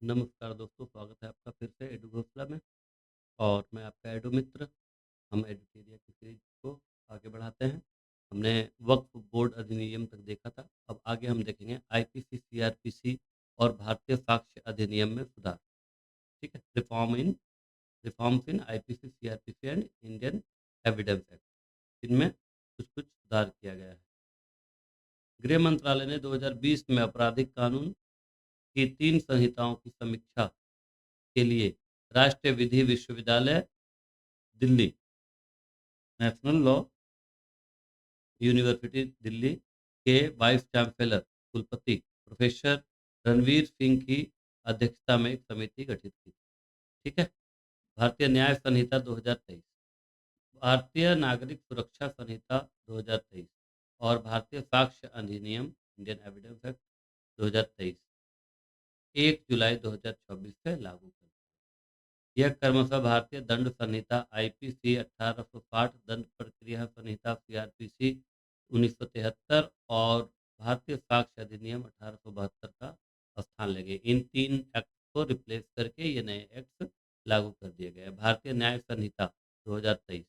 नमस्कार दोस्तों, स्वागत है आपका फिर से एडू घोषला में। और मैं आपका एडू मित्र। हम एडुटेरिया की सीरीज को आगे बढ़ाते हैं। हमने वक्फ बोर्ड अधिनियम तक देखा था। अब आगे हम देखेंगे आईपीसी, सीआरपीसी और भारतीय साक्ष्य अधिनियम में सुधार। ठीक है, reforms in IPC, CrPC and Indian evidence act. इनमें कुछ कुछ सुधार किया गया है। गृह मंत्रालय ने 2020 में आपराधिक कानून की 3 संहिताओं की समीक्षा के लिए राष्ट्रीय विधि विश्वविद्यालय Delhi, national law university Delhi के वाइस चांसलर कुलपति प्रोफेसर रणवीर सिंह की अध्यक्षता में एक समिति गठित की। ठीक है। भारतीय न्याय संहिता 2023, भारतीय नागरिक सुरक्षा संहिता 2023 और भारतीय साक्ष्य अधिनियम इंडियन एविडेंस एक्ट 2023 1 जुलाई 2024 से लागू कर। यह क्रमशः भारतीय दंड संहिता आईपीसी 1860, दंड प्रक्रिया संहिता सीआरपीसी 1973 और भारतीय साक्ष्य अधिनियम 1872 का स्थान लेंगे। इन 3 एक्ट को रिप्लेस करके ये नए एक्ट लागू कर दिए गए। भारतीय न्याय संहिता 2023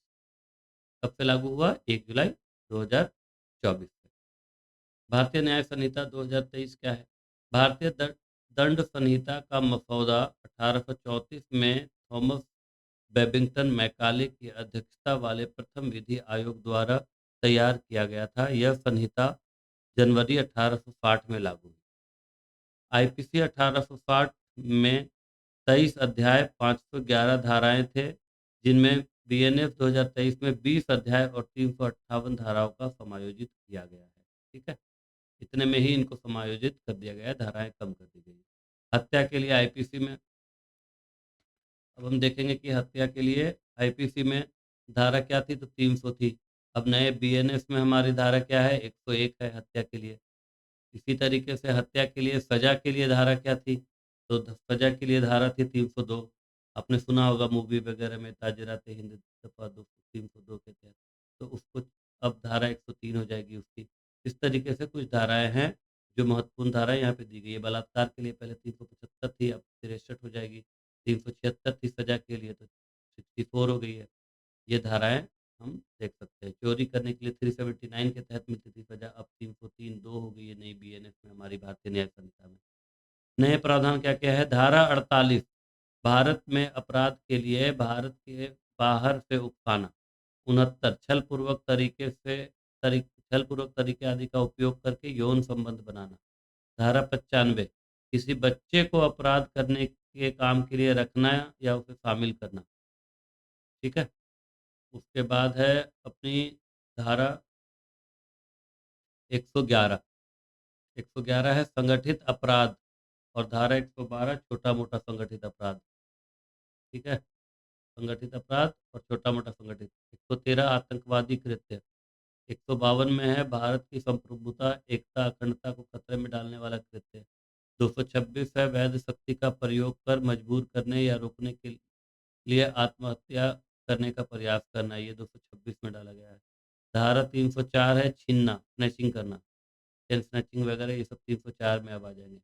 कब से लागू हुआ? 1 जुलाई 2024 से। भारतीय न्याय संहिता 2023 क्या है? भारतीय दंड संहिता का मसौदा 1834 में थॉमस बेबिंगटन मैकाले की अध्यक्षता वाले प्रथम विधि आयोग द्वारा तैयार किया गया था। यह संहिता जनवरी 1860 में लागू हुई। आईपीसी 1860 में 23 अध्याय, 511 धाराएं थे, जिनमें बीएनएस 2023 में 20 अध्याय और 358 धाराओं का समायोजित किया गया है। ठीक है, इतने में ही इनको समायोजित कर दिया गया है, धाराएं कम कर दी गई। हत्या के लिए आईपीसी में, अब हम देखेंगे कि हत्या के लिए आईपीसी में धारा क्या थी, तो 300 थी। अब नए बीएनएस में हमारी धारा क्या है? 101 है हत्या के लिए। इसी तरीके से हत्या के लिए सजा के लिए धारा क्या थी? तो सजा के लिए धारा थी 302। आपने सुना होगा मूवी वगैरह में, ताजराते हिंद दफा 302 के तहत। तो उसको अब धारा 103 हो जाएगी उसकी। इस तरीके से कुछ धाराएं हैं जो महत्वपूर्ण धाराएं यहाँ पे दी गई है। बलात्कार के लिए पहले 375 थी, अब 63 हो जाएगी। 376 थी सजा के लिए, तो 64 हो गई है। ये धाराएं हम देख सकते हैं। चोरी करने के लिए 379 के तहत मिलती थी सजा, अब 303 दो हो गई है नई बीएनएस में, हमारी भारतीय न्याय संहिता में। नए प्रावधान क्या क्या है? धारा 48, भारत में अपराध के लिए भारत के बाहर से उकसाना। 69, छल पूर्वक तरीके आदि का उपयोग करके यौन संबंध बनाना। धारा 95, किसी बच्चे को अपराध करने के काम के लिए रखना या उसे शामिल करना। ठीक है। उसके बाद है अपनी धारा 111। 111 है संगठित अपराध, और धारा 112 छोटा मोटा संगठित अपराध। ठीक है, संगठित अपराध और छोटा मोटा संगठित। 113 आतंकवादी कृत्य। 152 में है भारत की संप्रभुता, एकता, अखंडता को खतरे में डालने वाला कृत्य। 226 है वैध शक्ति का प्रयोग कर मजबूर करने या रोकने के लिए आत्महत्या करने का प्रयास करना। ये 226 में डाला गया है। धारा 304 है छीनना, स्नैचिंग करना, चेन स्नैचिंग वगैरह, ये सब 304 में अब आ जाएंगे।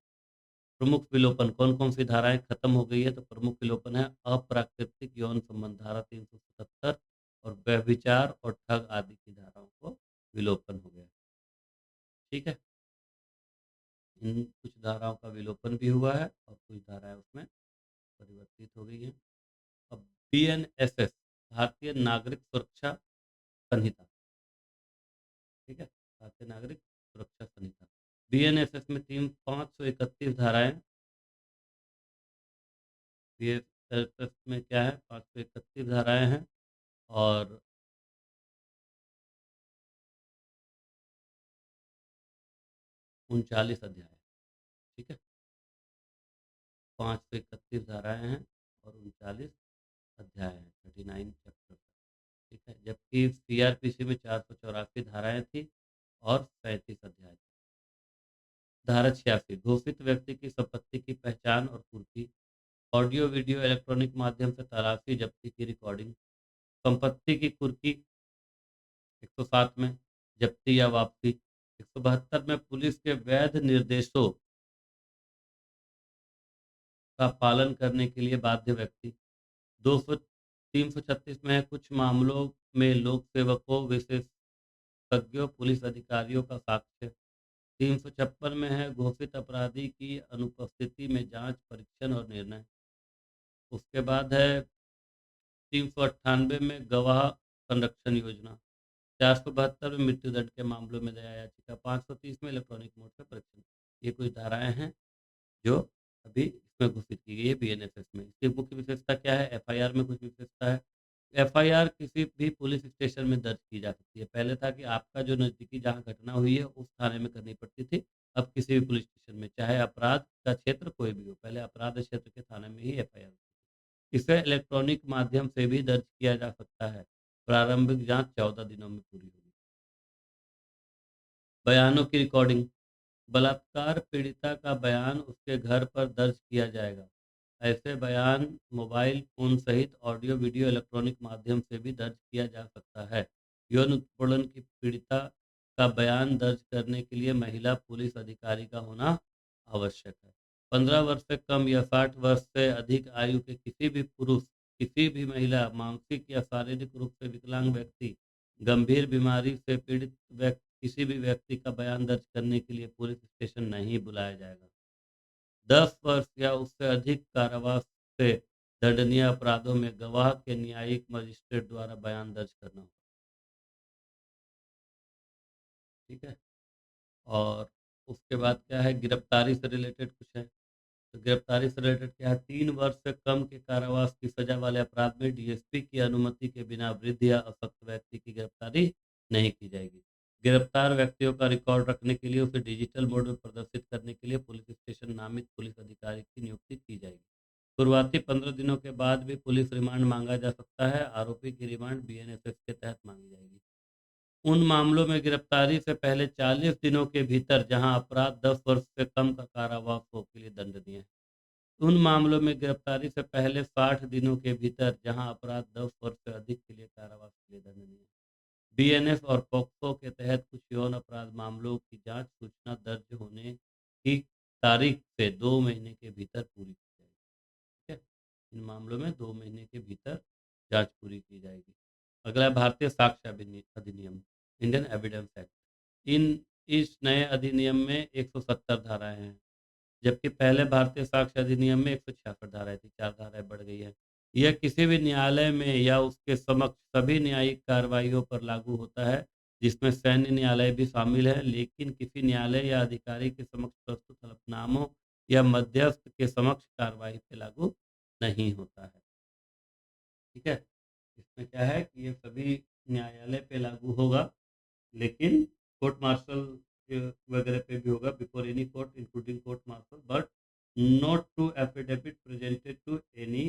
प्रमुख विलोपन, कौन कौन सी धाराएं खत्म हो गई है? तो प्रमुख विलोपन है अप्राकृतिक यौन संबंध, धारा 377, और व्यभिचार और ठग आदि की धाराओं को विलोपन हो गया। ठीक है, इन कुछ धाराओं का विलोपन भी हुआ है और कुछ धाराएं उसमें परिवर्तित हो गई हैं। अब बीएनएसएस, भारतीय नागरिक सुरक्षा संहिता। ठीक है, भारतीय नागरिक सुरक्षा संहिता, बीएनएसएस में 531 धाराएं। बीएनएसएस में क्या है? 531 धाराएं हैं और 39 अध्याय। ठीक है, 531 धाराएं हैं और 39 अध्याय हैं, 39 चैप्टर। ठीक है, जबकि सीआरपीसी में 484 धाराएं थी और 37 अध्याय थे। धारा 86, घोषित व्यक्ति की संपत्ति की पहचान और पूर्ति, ऑडियो वीडियो इलेक्ट्रॉनिक माध्यम से तलाशी जब्ती की रिकॉर्डिंग। संपत्ति की कुर्की 107 में, जब्ती या वापसी। 172 में पुलिस के वैध निर्देशों का पालन करने के लिए बाध्य व्यक्ति। 200 336 में है कुछ मामलों में लोक सेवकों, विशेषज्ञों, पुलिस अधिकारियों का साक्ष्य। 356 में है घोषित अपराधी की अनुपस्थिति में जांच, परीक्षण और निर्णय। उसके बाद है 398 में गवाह संरक्षण योजना। 472 में मृत्युदंड के मामलों में दया याचिका। 530 में इलेक्ट्रॉनिक मोड से परीक्षण। ये कुछ धाराएं हैं जो अभी इसमें घोषित की गई है बीएनएसएस में। इसकी मुख्य विशेषता क्या है? एफआईआर में कुछ विशेषता है। एफआईआर किसी भी पुलिस स्टेशन में दर्ज की जा सकती है। पहले था कि आपका जो नज़दीकी जहाँ घटना हुई है उस थाने में करनी पड़ती थी। अब किसी भी पुलिस स्टेशन में, चाहे अपराध का क्षेत्र कोई भी हो, पहले अपराध क्षेत्र के थाने में ही एफआईआर। इसे इलेक्ट्रॉनिक माध्यम से भी दर्ज किया जा सकता है। प्रारंभिक जांच 14 दिनों में पूरी होगी। बयानों की रिकॉर्डिंग। बलात्कार पीड़िता का बयान उसके घर पर दर्ज किया जाएगा। ऐसे बयान मोबाइल फोन सहित ऑडियो वीडियो इलेक्ट्रॉनिक माध्यम से भी दर्ज किया जा सकता है। यौन उत्पीड़न की पीड़िता का बयान दर्ज करने के लिए महिला पुलिस अधिकारी का होना आवश्यक है। 15 वर्ष से कम या 60 वर्ष से अधिक आयु के किसी भी पुरुष, किसी भी महिला, मानसिक या शारीरिक रूप से विकलांग व्यक्ति, गंभीर बीमारी से पीड़ित व्यक्ति, किसी भी व्यक्ति का बयान दर्ज करने के लिए पुलिस स्टेशन नहीं बुलाया जाएगा। 10 वर्ष या उससे अधिक कारावास से दंडनीय अपराधों में गवाह के न्यायिक मजिस्ट्रेट द्वारा बयान दर्ज करना होगा। ठीक है। और उसके बाद क्या है? गिरफ्तारी से रिलेटेड कुछ है। तो गिरफ्तारी से रिलेटेड क्या है? 3 वर्ष से कम के कारावास की सजा वाले अपराध में डीएसपी की अनुमति के बिना वृद्ध या अशक्त व्यक्ति की गिरफ्तारी नहीं की जाएगी। गिरफ्तार व्यक्तियों का रिकॉर्ड रखने के लिए उसे डिजिटल मोड में प्रदर्शित करने के लिए पुलिस स्टेशन नामित पुलिस अधिकारी की नियुक्ति की जाएगी। शुरुआती 15 दिनों के बाद भी पुलिस रिमांड मांगा जा सकता है। आरोपी की रिमांड बीएनएसएस के तहत मांगी जाएगी। उन मामलों में गिरफ्तारी से पहले 40 दिनों के भीतर जहां अपराध 10 वर्ष से कम का कारावास हो के लिए दंडनीय है। उन मामलों में गिरफ्तारी से पहले 60 दिनों के भीतर जहां अपराध 10 वर्ष से अधिक के लिए कारावास के लिए दंडनीय है। बीएनएस और पॉक्सो के तहत कुछ यौन अपराध मामलों की जांच सूचना दर्ज होने की तारीख से 2 महीने के भीतर पूरी की जाएगी। ठीक है। इन मामलों में 2 महीने के भीतर जांच पूरी की जाएगी। अगला है भारतीय साक्ष्य अधिनियम, इंडियन एविडेंस एक्ट। इस नए अधिनियम में 170 धाराएं हैं, जबकि पहले भारतीय साक्ष्य अधिनियम में 166 धाराएं थी, 4 धाराएं बढ़ गई है। यह किसी भी न्यायालय में या उसके समक्ष सभी न्यायिक कार्रवाइयों पर लागू होता है, जिसमें सैन्य न्यायालय भी शामिल है, लेकिन किसी न्यायालय या अधिकारी के समक्ष प्रस्तुत हलफनामों या मध्यस्थ के समक्ष कार्रवाई पे लागू नहीं होता है। ठीक है। इसमें क्या है कि ये सभी न्यायालय पे लागू होगा, लेकिन कोर्ट मार्शल वगैरह पे भी होगा, before any court including court martial, but not to affidavit presented to any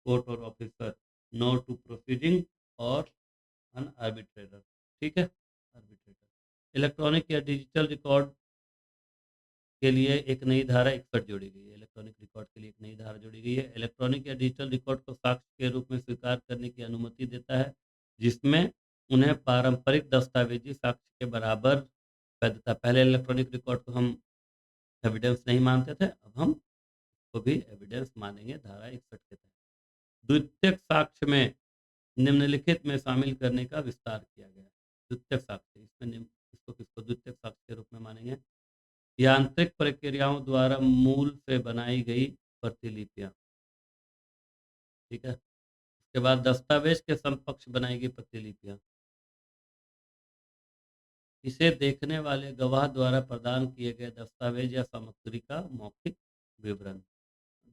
court or officer, not to proceeding or an arbitrator. ठीक है। आर्बिट्रेटर। इलेक्ट्रॉनिक या डिजिटल रिकॉर्ड के लिए एक नई धारा 61 जोड़ी गई है। इलेक्ट्रॉनिक रिकॉर्ड के लिए एक नई धारा जोड़ी गई है। इलेक्ट्रॉनिक या डिजिटल रिकॉर्ड को साक्ष्य के रूप में स्वीकार करने की अनुमति देता है, जिसमें उन्हें पारंपरिक दस्तावेजी साक्ष्य के बराबर वैधता। पहले इलेक्ट्रॉनिक रिकॉर्ड को हम एविडेंस नहीं मानते थे, अब हम को भी एविडेंस मानेंगे धारा 61 के तहत। द्वितीयक साक्ष्य में निम्नलिखित में शामिल करने का विस्तार किया गया है। द्वितीयक साक्ष्य, इसमें इसको किसको द्वितीयक साक्ष्य के रूप में मानेंगे? यांत्रिक प्रक्रियाओं द्वारा मूल से बनाई गई प्रतिलिपियां। ठीक है। उसके बाद दस्तावेज के समकक्ष बनाई गई प्रतिलिपियां। इसे देखने वाले गवाह द्वारा प्रदान किए गए दस्तावेज या सामग्री का मौखिक विवरण।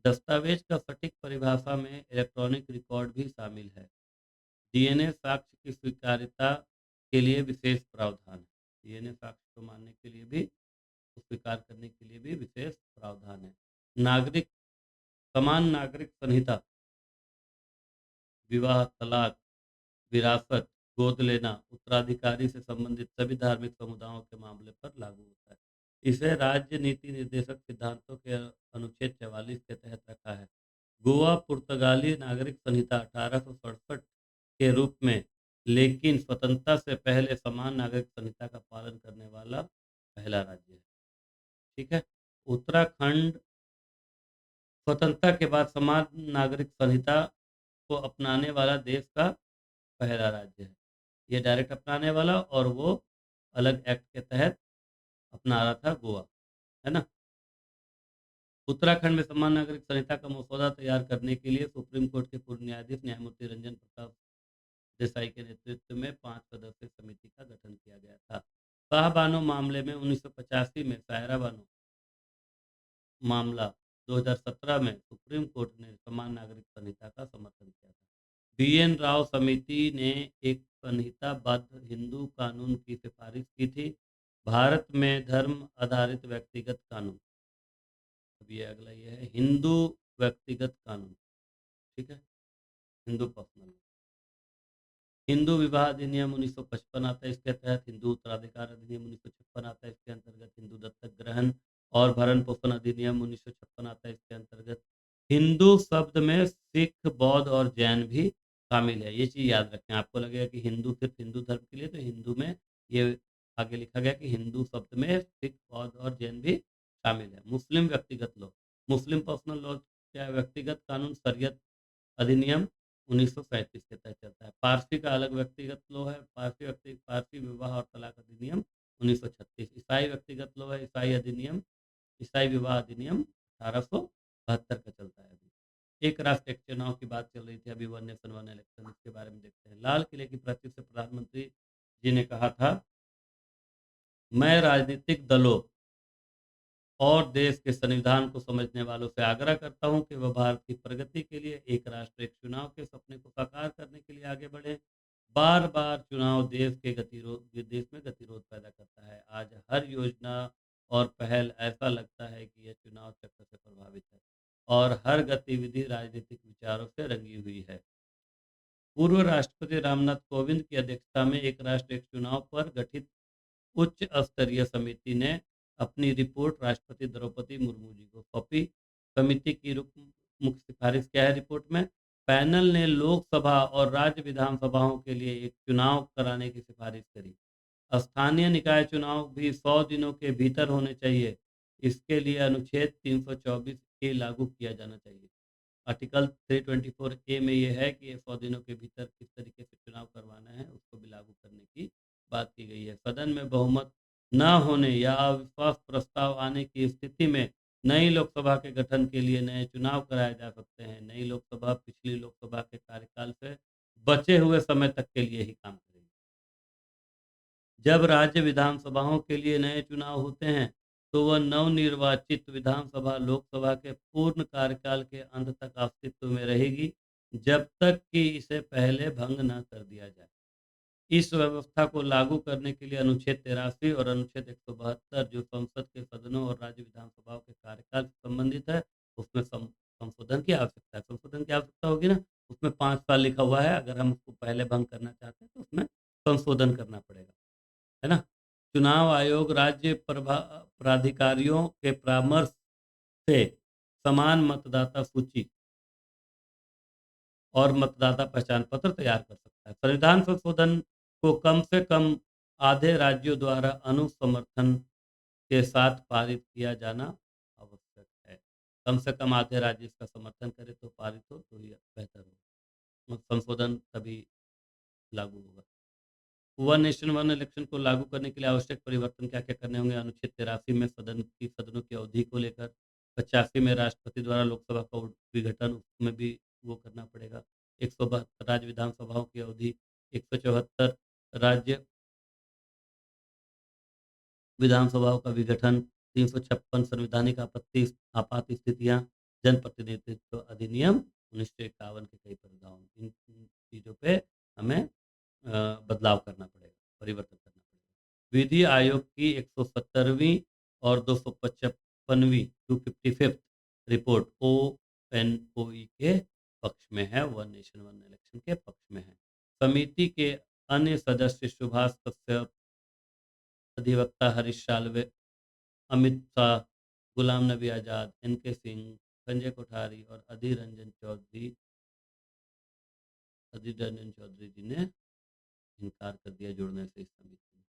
दस्तावेज का सटीक परिभाषा में इलेक्ट्रॉनिक रिकॉर्ड भी शामिल है। डीएनए साक्ष्य की स्वीकार्यता के लिए विशेष प्रावधान है। डीएनए साक्ष्य को मानने के लिए भी, स्वीकार करने के लिए भी विशेष प्रावधान है। नागरिक समान नागरिक संहिता विवाह, तलाक, विरासत, गोद लेना, उत्तराधिकारी से संबंधित सभी धार्मिक समुदायों के मामले पर लागू होता है। इसे राज्य नीति निर्देशक सिद्धांतों के अनुच्छेद 44 के तहत रखा है। गोवा पुर्तगाली नागरिक संहिता 1867 के रूप में, लेकिन स्वतंत्रता से पहले समान नागरिक संहिता का पालन करने वाला पहला राज्य है। ठीक है। उत्तराखंड स्वतंत्रता के बाद समान नागरिक संहिता को अपनाने वाला देश का पहला राज्य है। ये डायरेक्ट अपनाने वाला, और वो अलग एक्ट के तहत अपना रहा था, गोवा, है ना। उत्तराखंड में समान नागरिक संहिता का मसौदा तैयार करने के लिए सुप्रीम कोर्ट के पूर्व न्यायाधीश न्यायमूर्ति रंजन प्रताप देसाई के नेतृत्व में 5 सदस्यीय समिति का गठन किया गया था। शाहबानो मामले में 1985 में, सायरा बानो मामला 2017 में सुप्रीम कोर्ट ने समान नागरिक संहिता का समर्थन किया था। बी.एन. राव समिति ने एक संहिताबद्ध हिंदू कानून की सिफारिश की थी, भारत में धर्म आधारित व्यक्तिगत कानून। अब ये अगला ये है हिंदू व्यक्तिगत कानून, ठीक है, हिंदू पर्सनल। हिंदू विवाह अधिनियम 1955 आता है, इसके तहत हिंदू उत्तराधिकार अधिनियम 1956 आता है, इसके अंतर्गत हिंदू दत्तक ग्रहण और भरण पोषण अधिनियम 1956 आता है, इसके अंतर्गत हिंदू शब्द में सिख, बौद्ध और जैन भी शामिल है। ये चीज याद रखें, आपको लगेगा कि हिंदू सिर्फ हिंदू धर्म के लिए, तो हिंदू में ये आगे लिखा गया कि हिंदू शब्द में सिख, बौद्ध और जैन भी शामिल है। मुस्लिम व्यक्तिगत लॉ, मुस्लिम पर्सनल लॉ क्या है? व्यक्तिगत कानून, शरीयत अधिनियम 1937 के तहत चलता है। पारसी का अलग व्यक्तिगत लॉ है, पारसी विवाह और तलाक अधिनियम 1936। ईसाई व्यक्तिगत लॉ है, ईसाई अधिनियम, ईसाई विवाह अधिनियम 1872 का चलता है। अभी एक राष्ट्र एक चुनाव की बात चल रही थी अभी, वन नेशन वन इलेक्शन, इसके बारे में देखते हैं। लाल किले की प्राचीर से प्रधानमंत्री जी ने कहा था, मैं राजनीतिक दलों और देश के संविधान को समझने वालों से आग्रह करता हूं कि वह भारत की प्रगति के लिए एक राष्ट्र एक चुनाव के सपने को साकार करने के लिए आगे बढ़े। बार बार चुनाव देश में गतिरोध पैदा करता है। आज हर योजना और पहल ऐसा लगता है कि यह चुनाव चक्र से प्रभावित है, और हर गतिविधि राजनीतिक विचारों से रंगी हुई है। पूर्व राष्ट्रपति रामनाथ कोविंद की अध्यक्षता में एक राष्ट्र एक चुनाव पर गठित उच्च स्तरीय समिति ने अपनी रिपोर्ट राष्ट्रपति द्रौपदी मुर्मू जी को सौंपी। समिति की मुख्य सिफारिश क्या है रिपोर्ट में? पैनल ने लोकसभा और राज्य विधानसभाओं के लिए एक चुनाव कराने की सिफारिश करी। स्थानीय निकाय चुनाव भी 100 दिनों के भीतर होने चाहिए। इसके लिए अनुच्छेद 324 ए लागू किया जाना चाहिए। आर्टिकल 324 ए में यह है कि 100 दिनों के भीतर किस तरीके से चुनाव करवाना है, उसको भी लागू करने की बात की गई है। सदन में बहुमत न होने या अविश्वास प्रस्ताव आने की स्थिति में नई लोकसभा के गठन के लिए नए चुनाव कराए जा सकते हैं। नई लोकसभा पिछली लोकसभा के कार्यकाल से बचे हुए समय तक के लिए ही काम करेगी। जब राज्य विधानसभाओं के लिए नए चुनाव होते हैं, तो वह नवनिर्वाचित विधानसभा लोकसभा के पूर्ण कार्यकाल के अंत तक अस्तित्व में रहेगी, जब तक कि इसे पहले भंग न कर दिया जाए। इस व्यवस्था को लागू करने के लिए अनुच्छेद 83 और अनुच्छेद 172 जो संसद के सदनों और राज्य विधानसभाओं के कार्यकाल से संबंधित है, उसमें संशोधन की आवश्यकता है। संशोधन की आवश्यकता होगी ना, उसमें 5 साल लिखा हुआ है, अगर हम उसको पहले भंग करना चाहते हैं तो उसमें संशोधन करना पड़ेगा, है ना। चुनाव आयोग राज्य प्राधिकारियों के परामर्श से समान मतदाता सूची और मतदाता पहचान पत्र तैयार कर सकता है। संविधान संशोधन को कम से कम आधे राज्यों द्वारा अनुसमर्थन के साथ पारित किया जाना आवश्यक है। कम से कम आधे राज्य इसका समर्थन करे तो पारित हो तो ये बेहतर हो, संशोधन तभी लागू होगा। वन नेशन वन इलेक्शन को लागू करने के लिए आवश्यक परिवर्तन क्या क्या करने होंगे? अनुच्छेद 83 में सदनों की अवधि को लेकर, 85 में राष्ट्रपति द्वारा लोकसभा का विघटन, उसमें भी वो करना पड़ेगा। 172 राज्य विधानसभाओं की अवधि, 174 राज्य विधानसभाओं का विघटन, 356 संवैधानिक आपत्ति आपात स्थितियां, जन प्रतिनिधित्व अधिनियम 1951 के कई प्रावधान। इन चीजों पे हमें बदलाव करना पड़ेगा, परिवर्तन करना पड़ेगा। विधि आयोग की 170वीं और 255वीं 255th रिपोर्ट ONOE के पक्ष में है, वन नेशन वन इलेक्शन के पक्ष में है। समिति के अन्य सदस्य सुभाष कश्यप, अधिवक्ता हरीश साल्वे, अमित शाह, गुलाम नबी आजाद, NK सिंह, संजय कोठारी और अधीर रंजन चौधरी जी ने इनकार कर दिया जुड़ने से इस समिति में।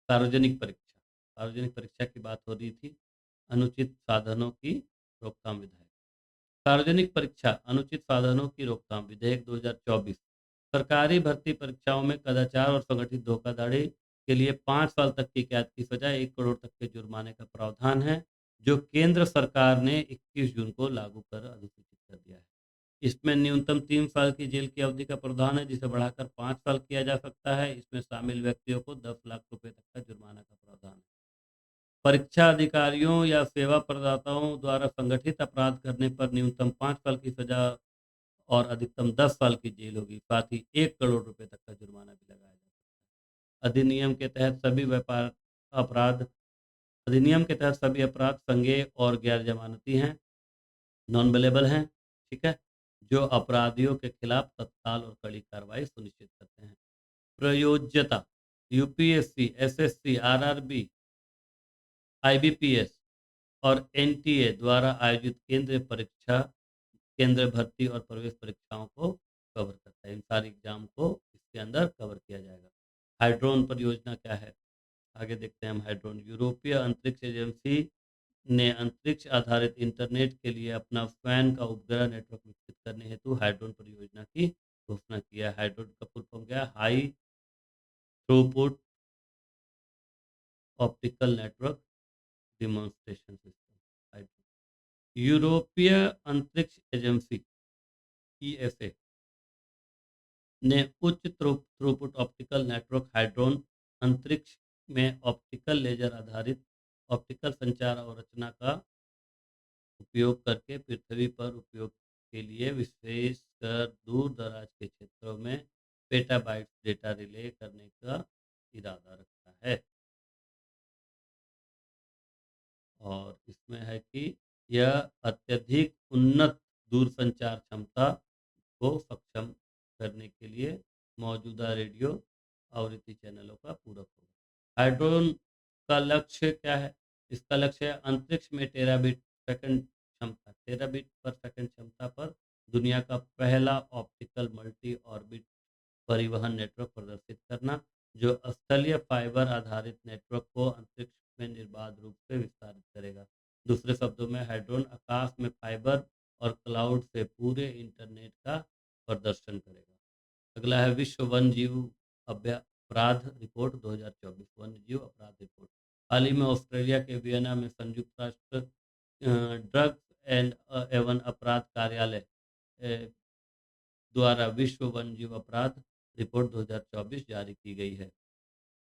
सार्वजनिक परीक्षा की बात हो रही थी। अनुचित साधनों की रोकथाम विधायक, सार्वजनिक परीक्षा अनुचित साधनों की रोकथाम विधेयक 2024। सरकारी भर्ती परीक्षाओं में कदाचार और संगठित धोखाधड़ी के लिए 5 साल तक की कैद की सजा, 1 करोड़ तक के जुर्माने का प्रावधान है, जो केंद्र सरकार ने 21 जून को लागू कर अधिसूचित कर दिया है। इसमें न्यूनतम 3 साल की जेल की अवधि का प्रावधान है, जिसे बढ़ाकर 5 साल किया जा सकता है। इसमें शामिल व्यक्तियों को 10 लाख रुपए तक का जुर्माना का प्रावधान है। परीक्षा अधिकारियों या सेवा प्रदाताओं द्वारा संगठित अपराध करने पर न्यूनतम 5 साल की सजा और अधिकतम 10 साल की जेल होगी। साथ ही 1 करोड़ रुपए तक का जुर्माना भी लगाया जा सकता है। अपराध अधिनियम के तहत सभी अपराध संज्ञेय और गैर जमानती हैं, नॉन बेलेबल हैं, ठीक है, जो अपराधियों के खिलाफ तत्काल और कड़ी कार्रवाई सुनिश्चित करते हैं। प्रयोज्यता यूपीएससी, एसएससी, आरआरबी, आईबीपीएस और एनटीए द्वारा आयोजित केंद्रीय भर्ती और प्रवेश परीक्षाओं को कवर करता है। इन सारी एग्जाम को इसके अंदर कवर किया जाएगा। हाइड्रोन परियोजना क्या है, आगे देखते हैं हम। हाइड्रोन यूरोपीय अंतरिक्ष एजेंसी ने अंतरिक्ष आधारित इंटरनेट के लिए अपना स्वयं का उपग्रह नेटवर्क विकसित करने हेतु हाइड्रोन परियोजना की घोषणा किया है। हाइड्रोन का फुल फॉर्म क्या है? High throughput optical network demonstration system. यूरोपीय अंतरिक्ष एजेंसी ईएसए ने उच्च थ्रूपुट ऑप्टिकल नेटवर्क हाइड्रोन अंतरिक्ष में ऑप्टिकल लेजर आधारित ऑप्टिकल संचार अवरचना का उपयोग करके पृथ्वी पर उपयोग के लिए विशेषकर दूर दराज के क्षेत्रों में पेटाबाइट्स डेटा रिले करने का इरादा रखता है। और इसमें है कि यह अत्यधिक उन्नत दूरसंचार क्षमता को सक्षम करने के लिए मौजूदा रेडियो आवृत्ति चैनलों का पूरक होगा। हाइड्रोन का लक्ष्य क्या है? इसका लक्ष्य है अंतरिक्ष में टेराबिट पर सेकंड क्षमता पर दुनिया का पहला ऑप्टिकल मल्टी ऑर्बिट परिवहन नेटवर्क प्रदर्शित करना, जो स्थलीय फाइबर आधारित नेटवर्क को अंतरिक्ष में निर्बाध रूप से विस्तारित करेगा। दूसरे शब्दों में हाइड्रोन आकाश में फाइबर और क्लाउड से पूरे इंटरनेट का प्रदर्शन करेगा। अगला है विश्व वन्य जीव अपराध रिपोर्ट 2024। वन्य जीव अपराध रिपोर्ट हाल ही में ऑस्ट्रेलिया के वियना में संयुक्त राष्ट्र ड्रग्स एंड एवं अपराध कार्यालय द्वारा विश्व वन्य जीव अपराध रिपोर्ट 2024 जारी की गई है।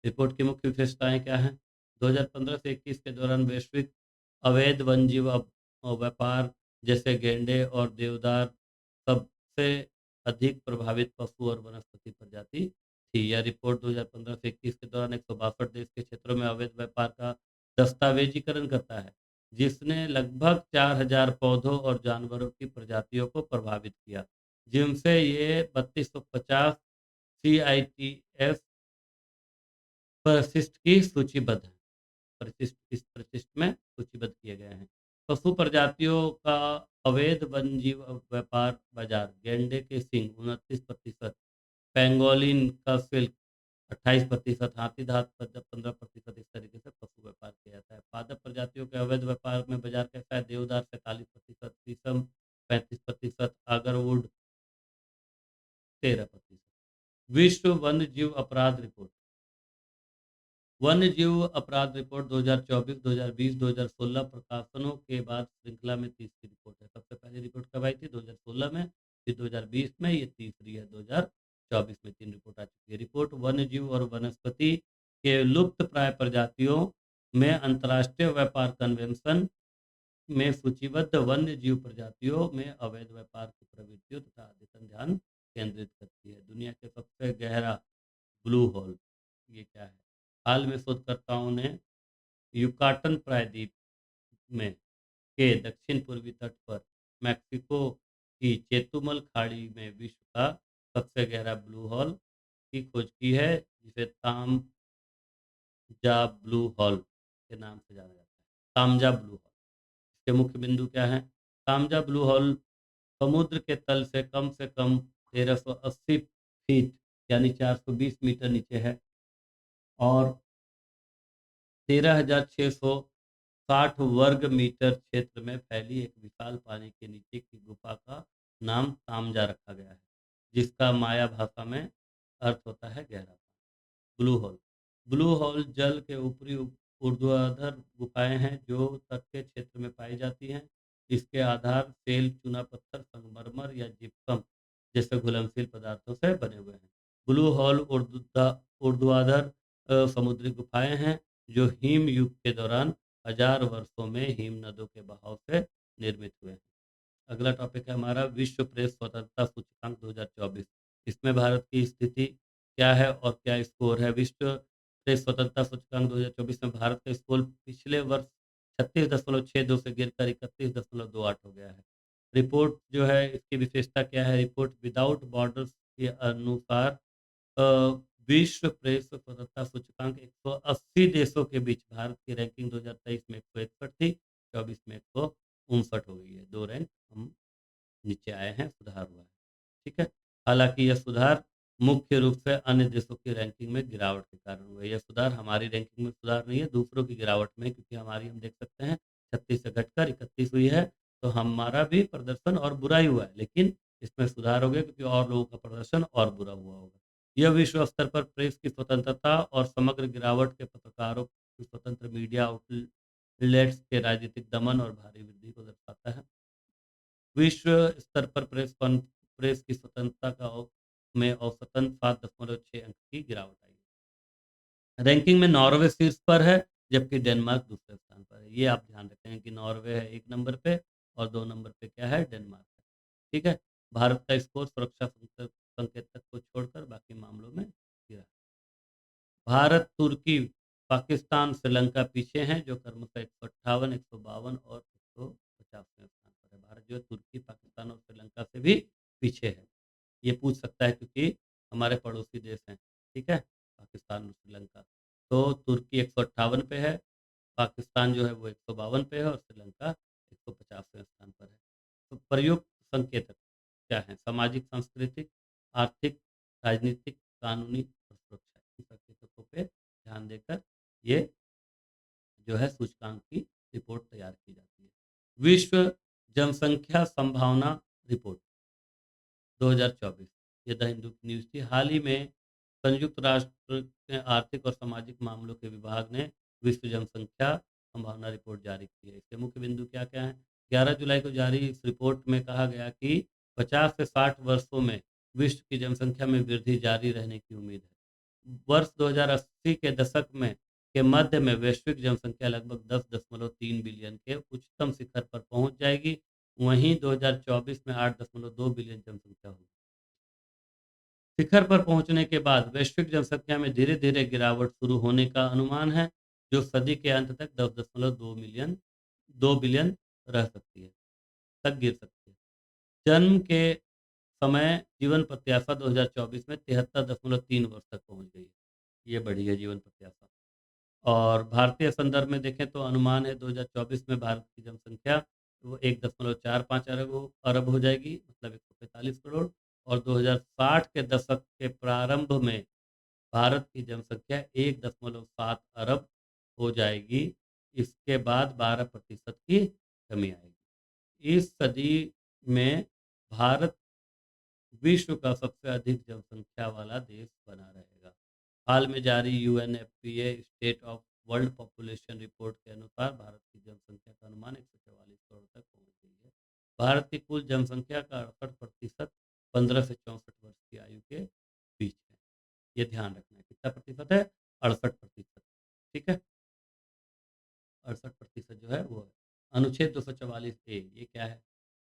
रिपोर्ट की मुख्य विशेषताएं क्या हैं? 2015 से 21 के दौरान वैश्विक अवैध वन्यजीव व्यापार जैसे गैंडे और देवदार सबसे अधिक प्रभावित पशु और वनस्पति प्रजाति थी। यह रिपोर्ट 2015 से 21 के दौरान 162 देश के क्षेत्रों में अवैध व्यापार का दस्तावेजीकरण करता है, जिसने लगभग 4000 पौधों और जानवरों की प्रजातियों को प्रभावित किया, जिनसे ये 3250 CITES परिशिष्ट की सूचीबद्ध है। इस परिशिष्ट में सूचीबद्ध किए गए हैं। पशु प्रजातियों का अवैध वन्यजीव व्यापार बाजार: गैंडे के सींग 29%, पेंगोलिन का सिल्क 28%, हाथी दांत 15%। इस तरीके से पशु व्यापार किया जाता है। पादप प्रजातियों के अवैध व्यापार में बाजार कैसा है? देवदार 47%, शीशम 35%, आगरवुड 13%। विश्व वन्य जीव अपराध रिपोर्ट वन्य जीव अपराध रिपोर्ट 2024, 2020, 2016 प्रकाशनों के बाद श्रृंखला में तीसरी रिपोर्ट है। सबसे पहली रिपोर्ट कब आई थी? 2016 में, फिर 2020 में, ये तीसरी है 2024 में। 3 रिपोर्ट आ चुकी है। रिपोर्ट वन्य जीव और वनस्पति के लुप्त प्राय प्रजातियों में अंतर्राष्ट्रीय व्यापार कन्वेंशन में सूचीबद्ध वन्य जीव प्रजातियों में अवैध व्यापार की प्रवृत्तियों तथा अद्यतन ध्यान केंद्रित करती है। दुनिया के सबसे गहरा ब्लू होल ये क्या है? हाल में शोधकर्ताओं ने युकाटन प्रायद्वीप में के दक्षिण पूर्वी तट पर मैक्सिको की चेतुमल खाड़ी में विश्व का सबसे गहरा ब्लू होल की खोज की है, जिसे तामजा ब्लू होल के नाम से जाना जाता है। तामजा ब्लू होल, इसके मुख्य बिंदु क्या हैं? तामजा ब्लू होल समुद्र के तल से कम 1380 फीट यानी 420 मीटर नीचे है और 13,600 60 वर्ग मीटर क्षेत्र में फैली एक विशाल पानी के नीचे की गुफा का नाम तामजा रखा गया है, जिसका माया भाषा में अर्थ होता है गहरा पानी। Blue hole. ब्लू होल जल के ऊपरी ऊर्ध्वाधर गुफाएं हैं जो तट के क्षेत्र में पाई जाती हैं। इसके आधार सेल, चूना पत्थर, संगमरमर या जिप्सम जैसे घुलनशील पदार्थों से बने हुए हैं। ब्लू होल ऊर्ध्वाधर समुद्री गुफाएं हैं जो हिम युग के दौरान हजार वर्षों में हिम नदों के बहाव से निर्मित हुए हैं। अगला टॉपिक है हमारा विश्व प्रेस स्वतंत्रता सूचकांक 2024। इसमें भारत की स्थिति क्या है और क्या स्कोर है? विश्व प्रेस स्वतंत्रता सूचकांक 2024 में भारत का स्कोर पिछले वर्ष 36.62 से गिरकर 31.28 हो गया है। रिपोर्ट जो है इसकी विशेषता क्या है? रिपोर्ट विदाउट बॉर्डर्स के अनुसार अ, विश्व प्रेस स्वतंत्रता सूचकांक 180 देशों के बीच भारत की रैंकिंग 2023 में 161 थी, 24 में 159 हो गई है। 2 रैंक हम नीचे आए हैं, सुधार हुआ है। ठीक है। हालांकि यह सुधार मुख्य रूप से अन्य देशों की रैंकिंग में गिरावट के कारण हुआ है। यह सुधार हमारी रैंकिंग में सुधार नहीं है, दूसरों की गिरावट में है, क्योंकि हमारी हम देख सकते हैं 36 से घटकर 31 हुई है, तो हमारा भी प्रदर्शन और बुरा ही हुआ है, लेकिन इसमें सुधार हो गया क्योंकि और लोगों का प्रदर्शन और बुरा हुआ होगा। यह विश्व स्तर पर प्रेस की स्वतंत्रता और समग्र गिरावट के पत्रकारों की स्वतंत्र मीडिया आउटलेट्स के राजनीतिक दमन और भारी वृद्धि को दर्शाता है। विश्व स्तर पर प्रेस की स्वतंत्रता में औसतन 7.6 अंक की गिरावट आई है। रैंकिंग में नॉर्वे शीर्ष पर है, जबकि डेनमार्क दूसरे स्थान पर है। ये आप ध्यान रखें कि नॉर्वे है 1 नंबर पे और 2 नंबर पे क्या है? डेनमार्क है। ठीक है। भारत का स्कोर सुरक्षा संकेतक को छोड़कर बाकी मामलों में गिरा। भारत, तुर्की, पाकिस्तान, श्रीलंका पीछे हैं, जो क्रमशः 158, 152 और 150वें स्थान पर है। भारत जो है तुर्की, पाकिस्तान और श्रीलंका से भी पीछे है। ये पूछ सकता है क्योंकि हमारे पड़ोसी देश हैं। ठीक है, पाकिस्तान और श्रीलंका। तो तुर्की 158 पे है, पाकिस्तान जो है वो 152 पे है और श्रीलंका 150वें स्थान पर है। तो प्रयुक्त संकेतक क्या है? सामाजिक, सांस्कृतिक, आर्थिक, राजनीतिक, कानूनी और सुरक्षा, इन संकेतकों पे ध्यान देकर ये जो है सूचकांक की रिपोर्ट तैयार की जाती है। विश्व जनसंख्या संभावना रिपोर्ट 2024, ये द हिंदू की न्यूज़ थी। हाल ही में संयुक्त राष्ट्र के आर्थिक और सामाजिक मामलों के विभाग ने विश्व जनसंख्या संभावना रिपोर्ट जारी की है। इसके मुख्य बिंदु क्या-क्या हैं? 11 जुलाई को जारी इस रिपोर्ट में कहा गया कि 50 से 60 वर्षों में विश्व की जनसंख्या में वृद्धि जारी रहने की उम्मीद है। वर्ष 2080 के दशक में के मध्य में वैश्विक जनसंख्या लगभग 10.3 बिलियन के उच्चतम शिखर पर पहुंच जाएगी। वहीं 2024 में 8.2 बिलियन जनसंख्या होगी। शिखर पर पहुंचने के बाद वैश्विक जनसंख्या में धीरे धीरे गिरावट शुरू होने का अनुमान है, जो सदी के अंत तक 2 बिलियन रह सकती है, तक गिर सकती है। जन्म के समय जीवन प्रत्याशा 2024 में 73.3 वर्ष तक पहुंच गई है। ये बढ़ी है जीवन प्रत्याशा। और भारतीय संदर्भ में देखें तो अनुमान है 2024 में भारत की जनसंख्या वो 1.45 अरब हो जाएगी, मतलब 145 करोड़। और 2060 के दशक के प्रारंभ में भारत की जनसंख्या 1.7 अरब हो जाएगी। इसके बाद 12% की कमी आएगी। इस सदी में भारत विश्व का सबसे अधिक जनसंख्या वाला देश बना रहेगा। हाल में जारी UNFPA state of world population report के अनुसार भारत की जनसंख्या का अनुमान 144 करोड़ तक पहुंच गई है। भारत की कुल जनसंख्या का 68% 15 से 64 वर्ष की आयु के बीच है। ये ध्यान रखना है, कितना प्रतिशत है? 68%। ठीक है, 68% जो है वो है। अनुच्छेद 244 ए, ये क्या है?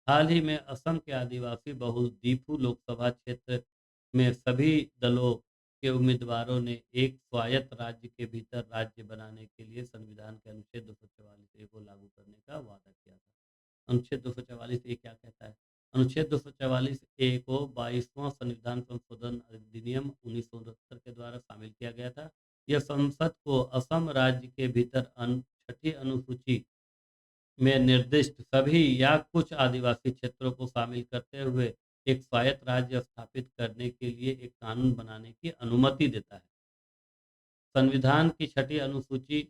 हाल ही में असम के आदिवासी बहुल दीफू लोकसभा क्षेत्र में सभी दलों के उम्मीदवारों ने एक स्वायत्त राज्य के भीतर राज्य बनाने के लिए संविधान के अनुच्छेद 244 ए को लागू करने का वादा किया था। अनुच्छेद 244 ए क्या कहता है? अनुच्छेद 244 ए को 22वां संविधान संशोधन अधिनियम 1969 के द्वारा शामिल किया गया था। यह संसद को असम राज्य के भीतर छठी अनुसूची में निर्दिष्ट सभी या कुछ आदिवासी क्षेत्रों को शामिल करते हुए एक स्वायत्त राज्य स्थापित करने के लिए एक कानून बनाने की अनुमति देता है। संविधान की छठी अनुसूची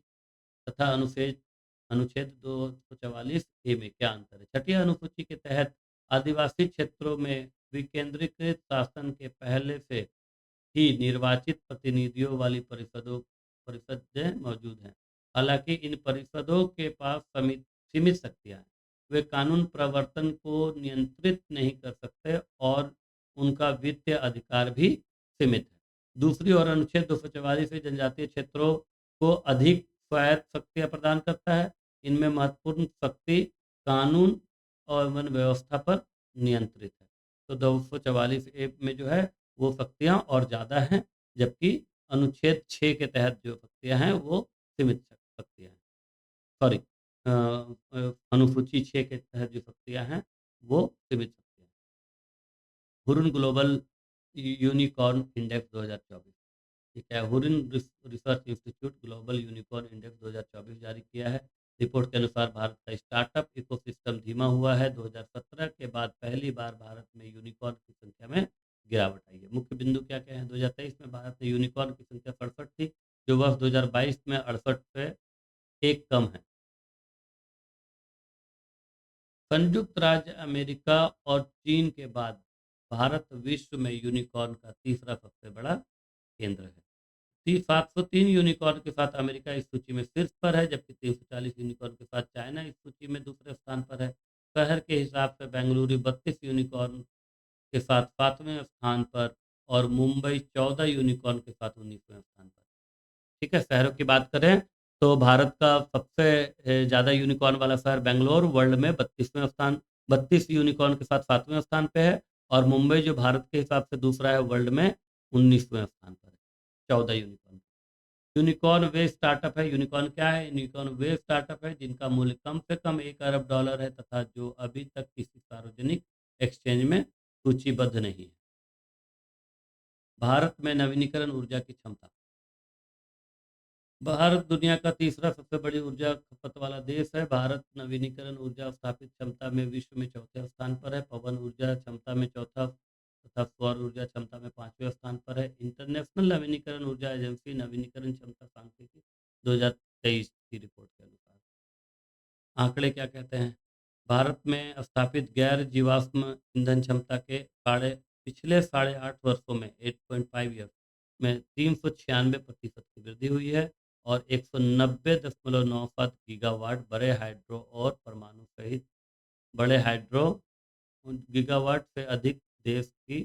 तथा अनुच्छेद अनुच्छेद 244 ए में क्या अंतर है? छठी अनुसूची के तहत आदिवासी क्षेत्रों में विकेंद्रीकृत शासन के पहले से ही निर्वाचित प्रतिनिधियों वाली परिषदें मौजूद हैं। हालांकि इन परिषदों के पास सीमित शक्तियां हैं। वे कानून प्रवर्तन को नियंत्रित नहीं कर सकते और उनका वित्तीय अधिकार भी सीमित है। दूसरी ओर अनुच्छेद 244 से जनजातीय क्षेत्रों को अधिक स्वायत्त शक्तियां प्रदान करता है। इनमें महत्वपूर्ण शक्ति कानून और वन व्यवस्था पर नियंत्रित है। तो 244 ए में जो है वो शक्तियाँ और ज़्यादा हैं, जबकि अनुच्छेद 6 के तहत जो शक्तियाँ हैं वो सीमित शक्तियाँ हैं। सॉरी, अनुसूची 6 के तहत जो शक्तियाँ हैं वो सीमित शक्तियाँ हैं। हुरुन ग्लोबल यूनिकॉर्न इंडेक्स 2024, ठीक है, Hurun research institute global unicorn index 2024 जारी किया है। रिपोर्ट के अनुसार भारत का स्टार्टअप इकोसिस्टम धीमा हुआ है। 2017 के बाद पहली बार भारत में यूनिकॉर्न की संख्या में गिरावट आई है। मुख्य बिंदु क्या क्या है? 2023 में भारत में यूनिकॉर्न की संख्या 67 थी, जो वर्ष 2022 में 68 से एक कम है। संयुक्त राज्य अमेरिका और चीन के बाद भारत विश्व में यूनिकॉर्न का तीसरा सबसे बड़ा केंद्र है। 703 यूनिकॉर्न के साथ अमेरिका इस सूची में शीर्ष पर है, जबकि 340 यूनिकॉर्न के साथ चाइना इस सूची में दूसरे स्थान पर है। शहर के हिसाब से बेंगलुरु 32 यूनिकॉर्न के साथ 7वें स्थान पर और मुंबई 14 यूनिकॉर्न के साथ 19वें स्थान पर। ठीक है, शहरों की बात करें तो भारत का सबसे ज़्यादा यूनिकॉर्न वाला शहर बेंगलोर वर्ल्ड में 32 यूनिकॉर्न के साथ 7वें स्थान पे है। और मुंबई जो भारत के हिसाब से दूसरा है वर्ल्ड में 19वें स्थान पर है, 14 यूनिकॉर्न। यूनिकॉर्न वे स्टार्टअप है। यूनिकॉर्न क्या है? यूनिकॉर्न वे स्टार्टअप है जिनका मूल्य कम से कम $1 अरब है तथा जो अभी तक किसी सार्वजनिक एक्सचेंज में सूचीबद्ध नहीं है। भारत में नवीनीकरण ऊर्जा की क्षमता। भारत दुनिया का तीसरा सबसे बड़ी ऊर्जा खपत वाला देश है। भारत नवीनीकरण ऊर्जा स्थापित क्षमता में विश्व में चौथे स्थान पर है। पवन ऊर्जा क्षमता में चौथा तथा सौर ऊर्जा क्षमता में 5वें स्थान पर है। इंटरनेशनल नवीनीकरण ऊर्जा एजेंसी नवीनीकरण क्षमता सांख्यिकी 2023 की रिपोर्ट के अनुसार आंकड़े क्या कहते हैं? भारत में स्थापित गैर जीवाश्म ईंधन क्षमता के पिछले 8.5 वर्षों में 8.5 ईयर में 396% की वृद्धि हुई है और 190.97 गीगावाट बड़े हाइड्रो गीगावाट से अधिक देश की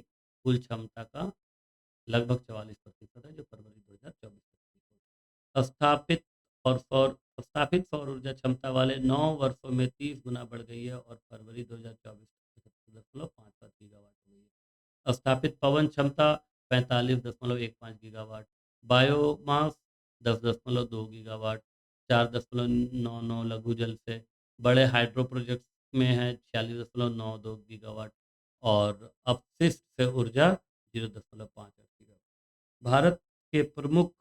कुल क्षमता का लगभग 44% है, जो फरवरी 2024 तक स्थापित स्थापित सौर ऊर्जा क्षमता वाले 9 वर्षों में 30 गुना बढ़ गई है और फरवरी 2024 तक 75.5 गीगावाट हो गई है। स्थापित पवन क्षमता 45.15 गीगावाट, बायोमास 10.2 गीगावाट, 4.99 लघु जल से, बड़े हाइड्रो प्रोजेक्ट में है 46.92 गीगावाट और अपशिष्ट से ऊर्जा 0.58 गीगावाट। भारत के प्रमुख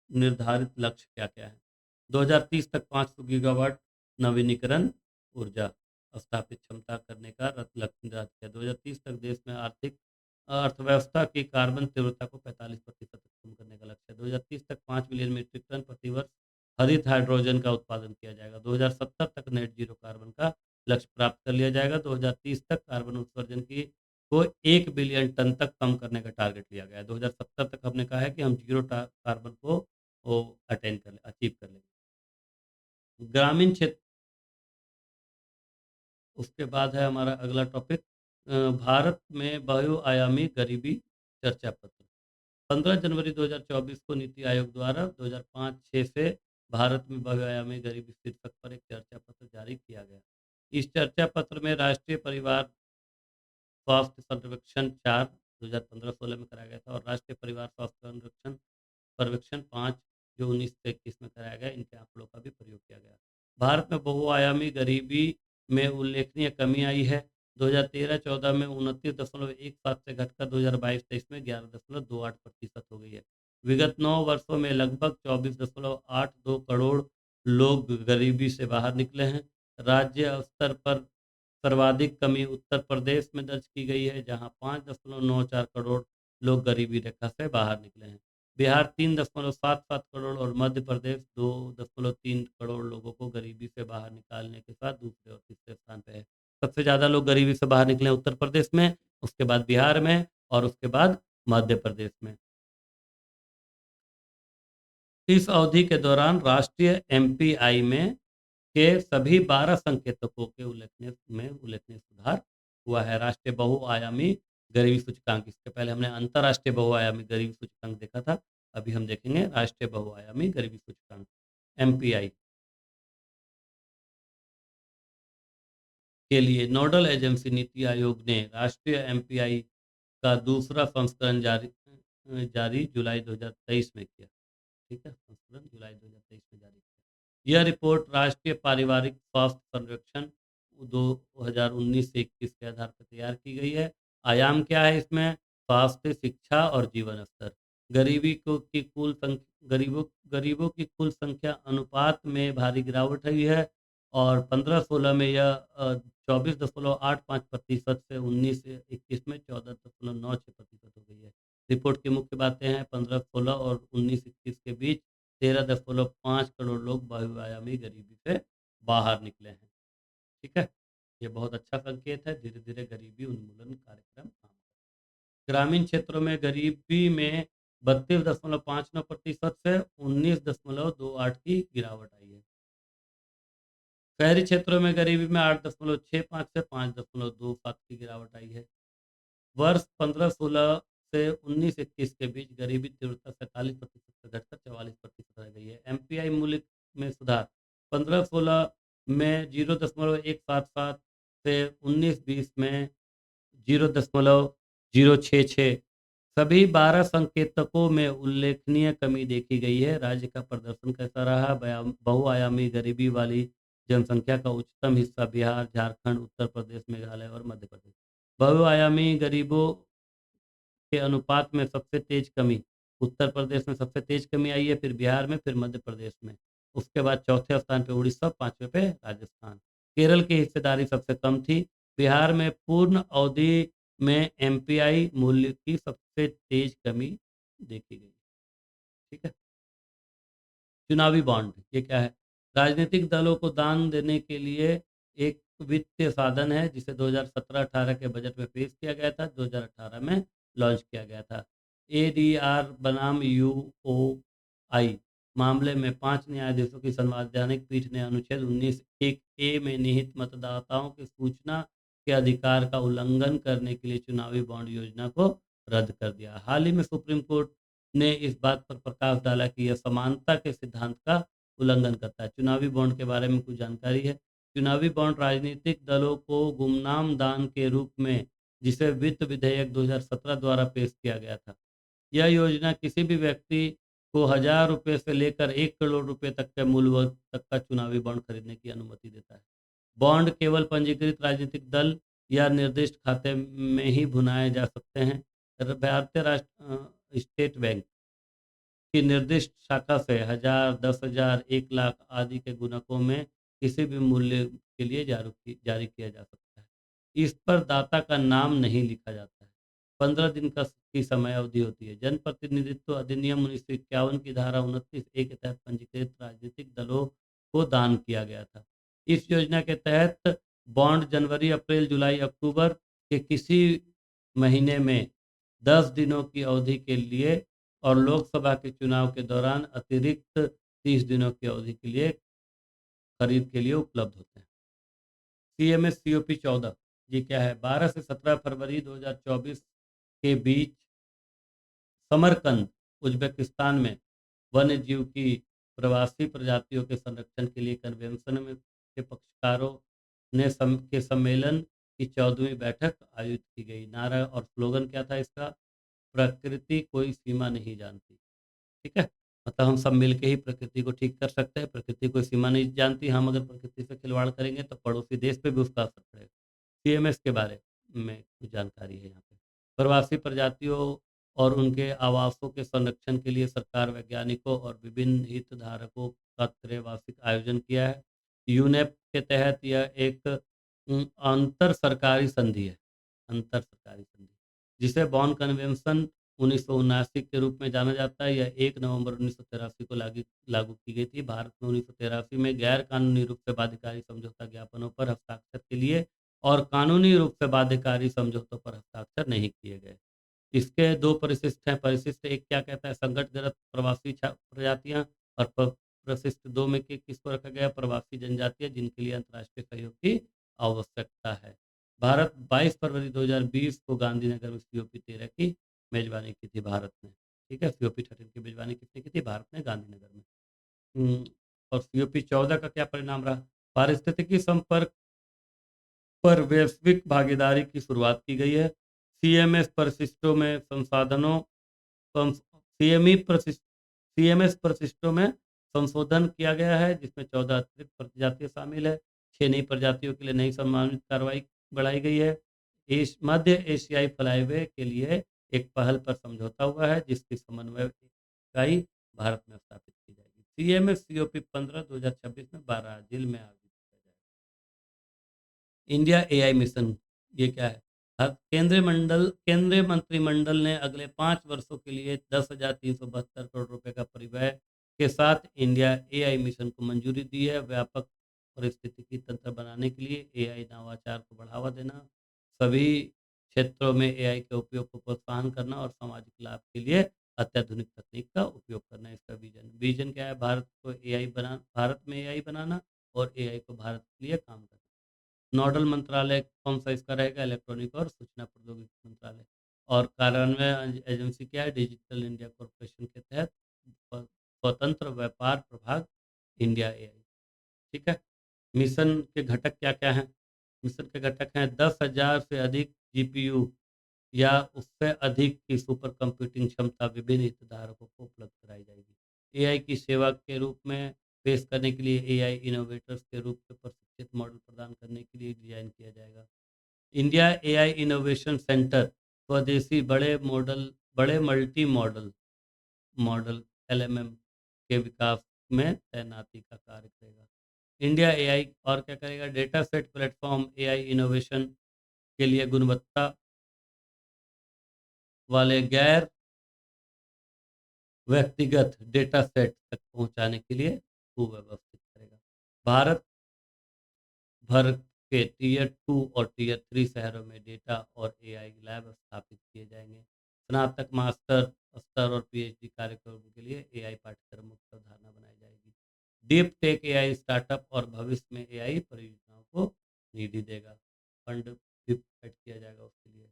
निर्धारित लक्ष्य क्या क्या है? 2030 तक 500 गीगावाट नवीनीकरण ऊर्जा स्थापित क्षमता करने का लक्ष्य निर्धारित किया। 2030 तक देश में अर्थव्यवस्था की कार्बन तीव्रता को 45% तक कम करने का लक्ष्य है। 2030 तक 5 मिलियन मीट्रिक टन प्रति वर्ष हरित हाइड्रोजन का उत्पादन किया जाएगा। 2070 तक नेट जीरो कार्बन का लक्ष्य प्राप्त कर लिया जाएगा। 2030 तक कार्बन उत्सर्जन की को 1 बिलियन टन तक कम करने का टारगेट लिया गया है। 2070 तक हमने कहा है कि हम जीरो कार्बन को वो अचीव कर लेंगे। ग्रामीण क्षेत्र, उसके बाद है हमारा अगला टॉपिक भारत में बहुआयामी गरीबी चर्चा पत्र। 15 जनवरी 2024 को नीति आयोग द्वारा 2005-6 से भारत में बहुआयामी गरीबी शीर्षक पर एक चर्चा पत्र जारी किया गया। इस चर्चा पत्र में राष्ट्रीय परिवार स्वास्थ्य सर्वेक्षण 4 2015-16 में कराया गया था और राष्ट्रीय परिवार स्वास्थ्य संरक्षण सर्वेक्षण 5 जो 19 से 21 में कराया गया, इनके आंकड़ों का भी प्रयोग किया गया। भारत में बहुआयामी गरीबी में उल्लेखनीय कमी आई है। 2013-14 में 29.17 से घटकर 2022-23 में 11.28% हो गई है। विगत 9 वर्षों में लगभग 24.82 करोड़ लोग गरीबी से बाहर निकले हैं। राज्य स्तर पर सर्वाधिक कमी उत्तर प्रदेश में दर्ज की गई है, जहां 5.94 करोड़ लोग गरीबी रेखा से बाहर निकले हैं। बिहार 3.77 करोड़ और मध्य प्रदेश 2.3 करोड़ लोगों को गरीबी से बाहर निकालने के साथ दूसरे और तीसरे स्थान पे है। सबसे ज़्यादा लोग गरीबी से बाहर निकले उत्तर प्रदेश में, उसके बाद बिहार में और उसके बाद मध्य प्रदेश में। इस अवधि के दौरान राष्ट्रीय एमपीआई में के सभी 12 संकेतकों के उल्लेखनीय सुधार हुआ है। राष्ट्रीय बहुआयामी गरीबी सूचकांक, इसके पहले हमने अंतर्राष्ट्रीय बहुआयामी गरीबी सूचकांक देखा था, अभी हम देखेंगे राष्ट्रीय बहुआयामी गरीबी सूचकांक एमपीआई के लिए नोडल एजेंसी नीति आयोग ने राष्ट्रीय एमपीआई का दूसरा संस्करण जारी जुलाई 2023 में किया। ठीक है, संस्करण जुलाई 2023 में जारी किया। यह रिपोर्ट राष्ट्रीय पारिवारिक स्वास्थ्य सर्वेक्षण 2019 से 21 के आधार पर तैयार की गई है। आयाम क्या है इसमें? स्वास्थ्य, शिक्षा और जीवन स्तर। गरीबों की कुल संख्या अनुपात में भारी गिरावट हुई है और 15-16 में यह 24.85% से 19-21 में 14.96% हो गई है। रिपोर्ट की मुख्य बातें हैं, 15-16 और 19-21 के बीच 13.5 करोड़ लोग बहुआयामी गरीबी से बाहर निकले हैं। ठीक है, ये बहुत अच्छा संकेत है। धीरे धीरे गरीबी उन्मूलन कार्यक्रम ग्रामीण क्षेत्रों में गरीबी में 32.59% से 19.28 की गिरावट आई है। शहरी क्षेत्रों में गरीबी में 8.65 से 5.27 की गिरावट आई है। वर्ष 15-16 से 19-21 के बीच गरीबी तीव्रता 47% से घटकर 44% रह गई है। एमपीआई मूल्य में सुधार 15-16 में 0.177 से 19-20 में 0.066। सभी 12 संकेतकों में उल्लेखनीय कमी देखी गई है। राज्य का प्रदर्शन कैसा रहा? बहुआयामी गरीबी वाली जनसंख्या का उच्चतम हिस्सा बिहार, झारखंड, उत्तर प्रदेश, मेघालय और मध्य प्रदेश। बहुआयामी गरीबों के अनुपात में सबसे तेज कमी उत्तर प्रदेश में सबसे तेज कमी आई है, फिर बिहार में, फिर मध्य प्रदेश में। उसके बाद चौथे स्थान पे उड़ीसा, पांचवें पे राजस्थान। केरल की हिस्सेदारी सबसे कम थी। बिहार में पूर्ण अवधि में एमपीआई मूल्य की सबसे तेज कमी देखी गई। ठीक है, चुनावी बॉन्ड ये क्या है? राजनीतिक दलों को दान देने के लिए एक वित्तीय साधन है जिसे 2017-18 के बजट में पेश किया गया था, 2018 में लॉन्च किया गया था। एडीआर बनाम यूओआई मामले में 5 न्यायाधीशों की संवैधानिक पीठ ने अनुच्छेद 19(1)(a) में निहित मतदाताओं की सूचना के अधिकार का उल्लंघन करने के लिए चुनावी बॉन्ड योजना को रद्द कर दिया। हाल ही में सुप्रीम कोर्ट ने इस बात पर प्रकाश डाला कि यह समानता के सिद्धांत का उल्लंघन करता है। चुनावी बॉन्ड के बारे में कुछ जानकारी है। चुनावी बॉन्ड राजनीतिक दलों को गुमनाम दान के रूप में, जिसे वित्त विधेयक 2017 द्वारा पेश किया गया था। यह योजना किसी भी व्यक्ति को 1,000 रुपये से लेकर 1 करोड़ रुपये तक के मूल्य तक का चुनावी बॉन्ड खरीदने की अनुमति देता है। बॉन्ड केवल पंजीकृत राजनीतिक दल या निर्दिष्ट खाते में ही भुनाए जा सकते हैं। भारतीय राष्ट्र स्टेट बैंक की निर्दिष्ट शाखा से 1,000, 10,000, 1 लाख आदि के गुणकों में किसी भी मूल्य के लिए जारी किया जा सकता है। इस पर दाता का नाम नहीं लिखा जाता है। 15 दिन की समय अवधि होती है। जन प्रतिनिधित्व अधिनियम 1951 की धारा 29(a) के तहत पंजीकृत राजनीतिक दलों को दान किया गया था। इस योजना के तहत बॉन्ड जनवरी, अप्रैल, जुलाई, अक्टूबर के किसी महीने में 10 दिनों की अवधि के लिए और लोकसभा के चुनाव के दौरान अतिरिक्त 30 दिनों की अवधि के लिए खरीद के लिए उपलब्ध होते हैं। सीएमएस सीओपी 14 ये क्या है? 12 से 17 फरवरी 2024 के बीच समरकंद, उज्बेकिस्तान में वन्य जीव की प्रवासी प्रजातियों के संरक्षण के लिए कन्वेंशन में के पक्षकारों के सम्मेलन की 14वीं बैठक आयोजित की गई। नारा और स्लोगन क्या था इसका? प्रकृति कोई सीमा नहीं जानती। ठीक है, मतलब हम सब मिलके ही प्रकृति को ठीक कर सकते हैं। प्रकृति कोई सीमा नहीं जानती। हम अगर प्रकृति से खिलवाड़ करेंगे तो पड़ोसी देश पे भी उसका असर पड़ेगा। सीएमएस के बारे में कुछ जानकारी है यहाँ पे। प्रवासी प्रजातियों और उनके आवासों के संरक्षण के लिए सरकार, वैज्ञानिकों और विभिन्न हितधारकों का त्रैवार्षिक आयोजन किया है। यूनेप के तहत यह एक अंतर सरकारी संधि है, जिसे बॉन कन्वेंशन 1979 के रूप में जाना जाता है। यह 1 नवंबर 1983 को लागू की गई थी। भारत में 1983 में गैर कानूनी रूप से बाध्यकारी समझौता ज्ञापनों पर हस्ताक्षर के लिए और कानूनी रूप से बाध्यकारी समझौतों पर हस्ताक्षर नहीं किए गए। इसके दो परिशिष्ट हैं। परिशिष्ट एक क्या कहता है, संकटग्रस्त प्रवासी प्रजातियां, और परिशिष्ट दो में किसको रखा गया, प्रवासी जनजातियां जिनके लिए अंतर्राष्ट्रीय सहयोग की आवश्यकता है। भारत 22 फरवरी 2020 को गांधीनगर में सीओपी 13 की मेजबानी की थी भारत ने। ठीक है, सीओपी 13 की मेजबानी किसने की थी, भारत ने, गांधीनगर में। और सीओपी 14 का क्या परिणाम रहा, पारिस्थितिकी संपर्क पर वैश्विक भागीदारी की शुरुआत की गई है। सीएमएस परिशिष्टों में संसाधनों सीएमएस परिशिष्टों में संशोधन किया गया है, जिसमें 14 अतिरिक्त प्रजातियां शामिल है। 6 नई प्रजातियों के लिए नई सम्मानित कार्रवाई बढ़ाई गई है। मध्य एशियाई फ्लाईवे के लिए एक पहल पर समझौता हुआ है, जिसकी समन्वय इकाई भारत में स्थापित की जाएगी। सीएमएस सीओपी 15 2026 में ब्राजील में आयोजित किया जाएगा। इंडिया एआई मिशन, ये क्या है, केंद्रीय मंत्रिमंडल ने अगले 5 वर्षों के लिए 10,372 करोड़ रुपए का परिव्यय के साथ इंडिया एआई मिशन को मंजूरी दी है। व्यापक परिस्थितिकी तंत्र बनाने के लिए एआई नवाचार को बढ़ावा देना, सभी क्षेत्रों में एआई के उपयोग को प्रोत्साहन करना और सामाजिक लाभ के लिए अत्याधुनिक तकनीक का उपयोग करना है इसका विजन क्या है, भारत में एआई बनाना और एआई को भारत के लिए काम करना। नोडल मंत्रालय कौन सा इसका रहेगा, इलेक्ट्रॉनिक और सूचना प्रौद्योगिकी मंत्रालय। और कार्यान्वयन एजेंसी क्या है, डिजिटल इंडिया कॉरपोरेशन के तहत स्वतंत्र व्यापार प्रभाग इंडिया एआई। ठीक है। मिशन के घटक क्या क्या हैं, मिशन के घटक हैं 10,000 से अधिक जीपीयू या उससे अधिक की सुपर कंप्यूटिंग क्षमता विभिन्न हितधारकों को उपलब्ध कराई जाएगी। एआई की सेवा के रूप में पेश करने के लिए एआई इनोवेटर्स के रूप में प्रशिक्षित मॉडल प्रदान करने के लिए डिजाइन किया जाएगा। इंडिया एआई इनोवेशन सेंटर स्वदेशी बड़े मल्टी मॉडल एलएमएम के विकास में तैनाती का कार्य करेगा। इंडिया एआई और क्या करेगा, data set platform AI innovation के लिए गुणवत्ता वाले गैर व्यक्तिगत डेटा सेट तक पहुंचाने के लिए सुव्यवस्थित करेगा। भारत भर के टीयर 2 और टीयर 3 शहरों में डेटा और एआई लैब स्थापित किए जाएंगे। स्नातक, मास्टर स्तर और पीएचडी कार्यक्रमों के लिए एआई पाठ्यक्रमों की अवधारणा बनाई जाएगी। डीप टेक एआई स्टार्टअप और भविष्य में एआई परियोजनाओं को निधि देगा, फंड भी प्रोवाइड किया जाएगा उसके लिए।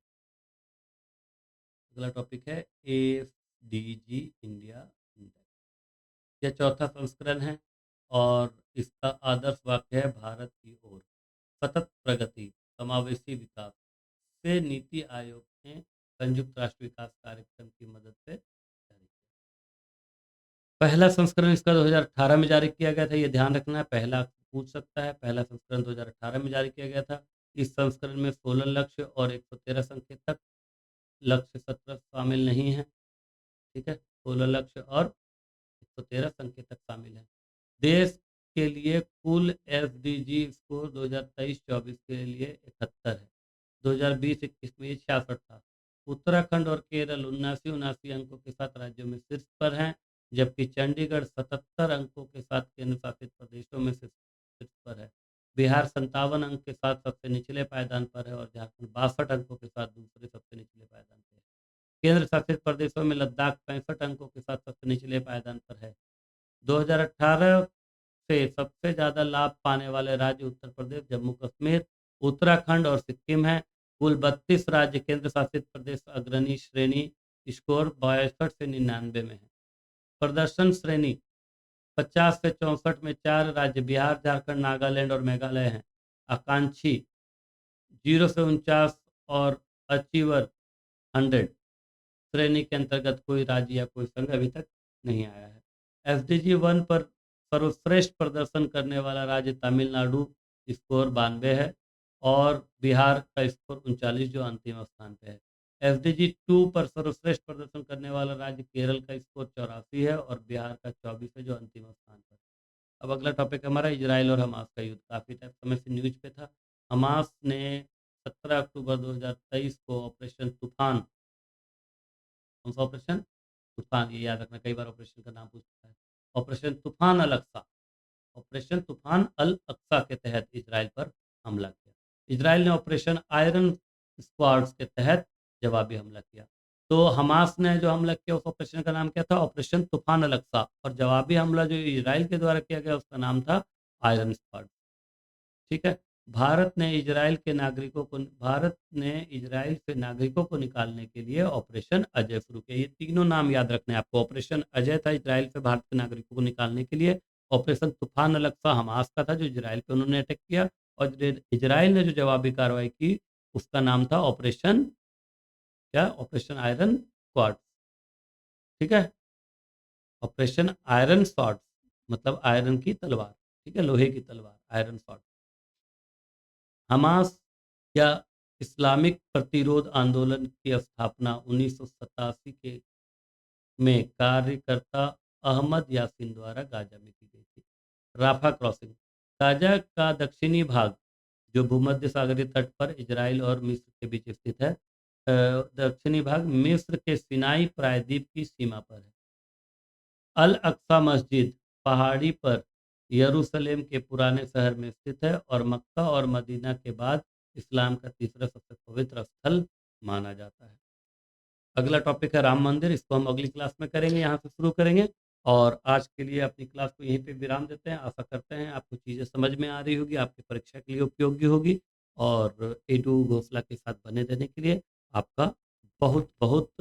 अगला टॉपिक है एसडीजी इंडिया इंडेक्स। यह चौथा संस्करण है और इसका आदर्श वाक्य है, भारत की ओर सतत प्रगति समावेशी विकास से नीति आयोग ने संयुक्त राष्ट्र विकास कार्यक्रम की मदद से जारी किया। पहला संस्करण इसका 2018 में जारी किया गया था, ये ध्यान रखना है, पहला पूछ सकता है। पहला संस्करण 2018 में जारी किया गया था। इस संस्करण में 16 लक्ष्य और 113 संकेतक, लक्ष्य 17 शामिल नहीं है। ठीक है, 16 लक्ष्य और 113 संकेतक शामिल हैं। देश के लिए कुल एसडीजी स्कोर 2023-24 के लिए 71 है। 2020-21 में 66 था। उत्तराखंड और केरल 79 अंकों के साथ राज्यों में शीर्ष पर हैं, जबकि चंडीगढ़ 77 अंकों के साथ केंद्र शासित प्रदेशों में शीर्ष पर है। बिहार 57 अंक के साथ सबसे निचले पायदान पर है और झारखंड 62 अंकों के साथ दूसरे सबसे निचले पायदान पर है। केंद्र शासित प्रदेशों में लद्दाख 65 अंकों के साथ सबसे निचले पायदान पर है। 2018 से सबसे ज्यादा लाभ पाने वाले राज्य उत्तर प्रदेश, जम्मू कश्मीर, उत्तराखंड और सिक्किम हैं। कुल 32 राज्य केंद्र शासित प्रदेश अग्रणी श्रेणी स्कोर 62 से 99 में है। प्रदर्शन श्रेणी 50 से 64 में 4 राज्य बिहार, झारखंड, नागालैंड और मेघालय हैं। आकांक्षी 0 से 49 और अचीवर 100 श्रेणी के अंतर्गत कोई राज्य या कोई संघ अभी तक नहीं आया है। एसडीजी 1 पर सर्वश्रेष्ठ प्रदर्शन करने वाला राज्य तमिलनाडु, स्कोर 92 है, और बिहार का स्कोर 39 जो अंतिम स्थान पे है। एसडीजी 2 पर सर्वश्रेष्ठ प्रदर्शन करने वाला राज्य केरल का स्कोर 84 है और बिहार का 24 है जो अंतिम स्थान पर। अब अगला टॉपिक हमारा इजराइल और हमास का युद्ध, काफ़ी समय से न्यूज पे था। हमास ने 17 अक्टूबर 2023 को ऑपरेशन तूफान कौन सा ऑपरेशन? तूफान, ये याद रखना, कई बार ऑपरेशन का नाम पूछता है। ऑपरेशन तूफान अल अक्सा, ऑपरेशन तूफान अल अक्सा के तहत इसराइल पर हमला किया। इसराइल ने ऑपरेशन आयरन स्क्वाड्स के तहत जवाबी हमला किया। तो हमास ने जो हमला किया उस ऑपरेशन का नाम क्या था? ऑपरेशन तूफान अल अक्सा। और जवाबी हमला जो इसराइल के द्वारा किया गया उसका नाम था आयरन स्क्वाड। ठीक है। भारत ने इजराइल से नागरिकों को निकालने के लिए ऑपरेशन अजय शुरू किया। ये तीनों नाम याद रखने हैं आपको। ऑपरेशन अजय था इजराइल से भारत के नागरिकों को निकालने के लिए। ऑपरेशन तूफान अल अक्सा हमास का था जो इजराइल पे उन्होंने अटैक किया। और इजराइल ने जो जवाबी कार्रवाई की उसका नाम था ऑपरेशन क्या? Operation iron sword. ठीक है। ऑपरेशन आयरन स्वॉर्ड मतलब आयरन की तलवार। ठीक है, लोहे की तलवार, आयरन स्वॉर्ड। हमास या इस्लामिक प्रतिरोध आंदोलन की स्थापना 1987 के में कार्यकर्ता अहमद यासीन द्वारा गाजा में की गई थी। राफा क्रॉसिंग, गाजा का दक्षिणी भाग जो भूमध्य सागरीय तट पर इजराइल और मिस्र के बीच स्थित है। दक्षिणी भाग मिस्र के सिनाई प्रायद्वीप की सीमा पर है। अल अक्सा मस्जिद पहाड़ी पर यरूशलेम के पुराने शहर में स्थित है और मक्का और मदीना के बाद इस्लाम का तीसरा सबसे पवित्र स्थल माना जाता है। अगला टॉपिक है राम मंदिर। इसको हम अगली क्लास में करेंगे, यहाँ से शुरू करेंगे। और आज के लिए अपनी क्लास को यहीं पे विराम देते हैं। आशा करते हैं आपको चीज़ें समझ में आ रही होगी, आपकी परीक्षा के लिए उपयोगी होगी। और एडू घोषला के साथ बने रहने के लिए आपका बहुत बहुत